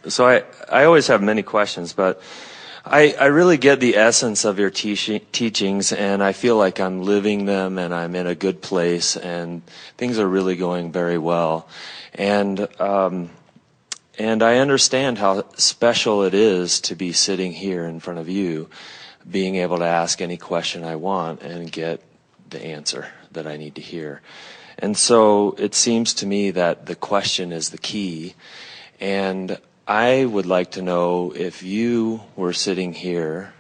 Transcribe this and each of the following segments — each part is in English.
So I always have many questions, but I really get the essence of your teachings, and I feel like I'm living them, and I'm in a good place, and things are really going very well. And I understand how special it is to be sitting here in front of you, being able to ask any question I want and get the answer that I need to hear. And so it seems to me that the question is the key. And I would like to know, if you were sitting here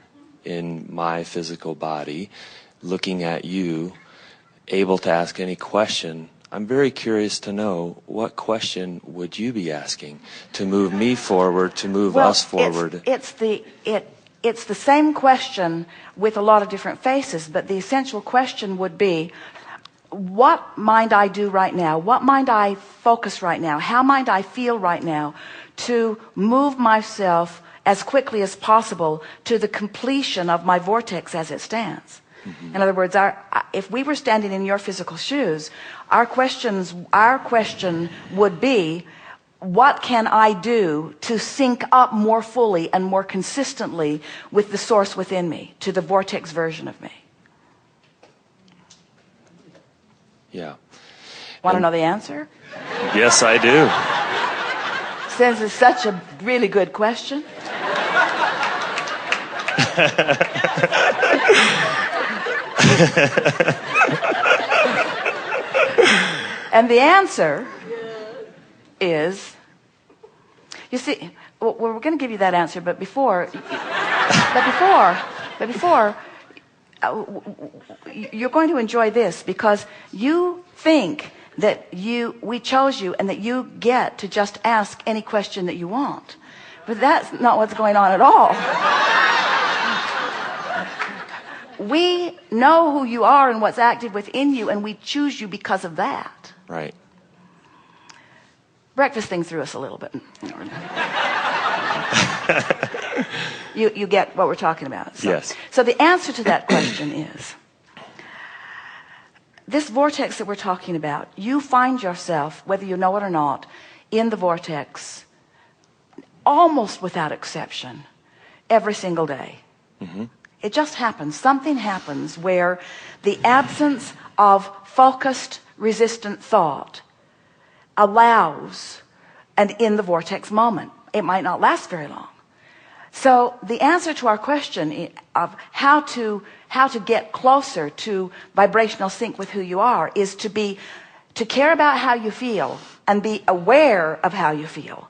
in my physical body, looking at you, able to ask any question, I'm very curious to know, what question would you be asking to move me forward, to move us forward? It's the same question with a lot of different faces, but the essential question would be, what might I do right now? What might I focus right now? How might I feel right now to move myself as quickly as possible to the completion of my vortex as it stands? Mm-hmm. In other words, if we were standing in your physical shoes, our question would be, what can I do to sync up more fully and more consistently with the source within me, to the vortex version of me? Yeah. Want to know the answer? Yes, I do. Since it's such a really good question. And the answer is, you see, well, we're going to give you that answer, but before, you're going to enjoy this, because you think that we chose you and that you get to just ask any question that you want. But that's not what's going on at all. We know who you are and what's active within you, and we choose you because of that. Right. Breakfast thing threw us a little bit. You get what we're talking about. So, yes. So the answer to that question is, this vortex that we're talking about, you find yourself, whether you know it or not, in the vortex almost without exception every single day. Mm-hmm. It just happens. Something happens where the absence of focused, resistant thought allows an in the vortex moment. It might not last very long. So the answer to our question of how to get closer to vibrational sync with who you are is to care about how you feel and be aware of how you feel,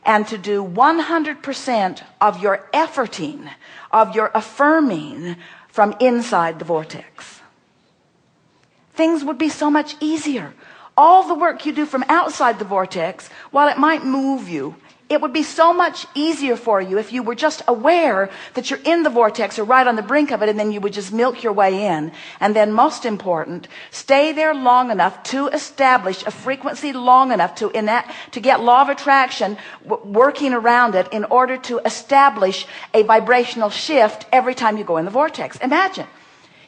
and to do 100% of your efforting, of your affirming from inside the vortex. Things would be so much easier. All the work you do from outside the vortex, while it might move you, it would be so much easier for you if you were just aware that you're in the vortex or right on the brink of it, and then you would just milk your way in. And then, most important, stay there long enough to establish a frequency long enough to get law of attraction working around it in order to establish a vibrational shift every time you go in the vortex. Imagine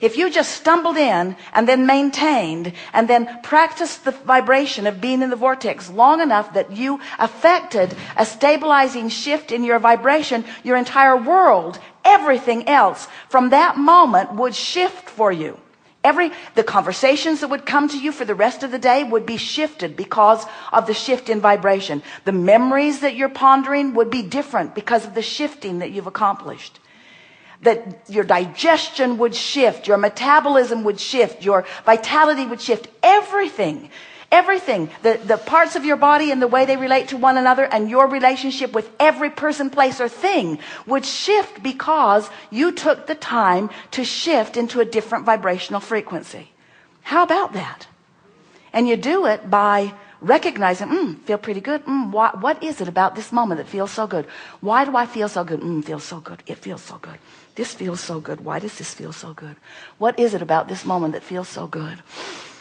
if you just stumbled in and then maintained and then practiced the vibration of being in the vortex long enough that you affected a stabilizing shift in your vibration, your entire world, everything else from that moment would shift for you. The conversations that would come to you for the rest of the day would be shifted because of the shift in vibration. The memories that you're pondering would be different because of the shifting that you've accomplished. That your digestion would shift, your metabolism would shift, your vitality would shift, everything, the parts of your body and the way they relate to one another and your relationship with every person, place, or thing would shift because you took the time to shift into a different vibrational frequency. How about that? And you do it by recognizing, feel pretty good. What is it about this moment that feels so good? Why do I feel so good? Feels so good. It feels so good. This feels so good. Why does this feel so good? What is it about this moment that feels so good?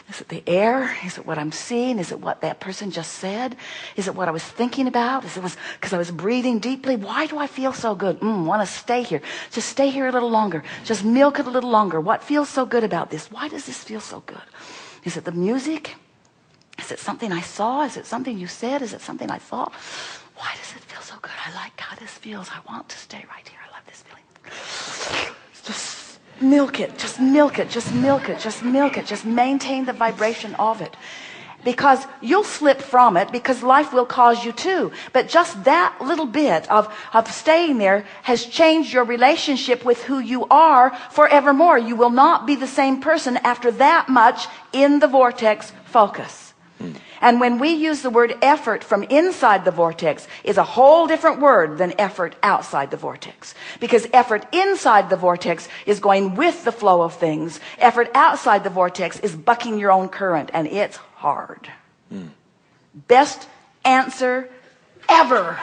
Is it the air? Is it what I'm seeing? Is it what that person just said? Is it what I was thinking about? Is it because I was breathing deeply? Why do I feel so good? Want to stay here. Just stay here a little longer. Just milk it a little longer. What feels so good about this? Why does this feel so good? Is it the music? Is it something I saw? Is it something you said? Is it something I thought? Why does it feel so good? like, God, this feels, I want to stay right here. I love this feeling. Just milk it, just milk it, just milk it, just milk it. Just maintain the vibration of it. Because you'll slip from it, because life will cause you to. But just that little bit of staying there has changed your relationship with who you are forevermore. You will not be the same person after that much in the vortex focus. And when we use the word effort from inside the vortex, is a whole different word than effort outside the vortex. Because effort inside the vortex is going with the flow of things. Effort outside the vortex is bucking your own current, and it's hard. Best answer ever.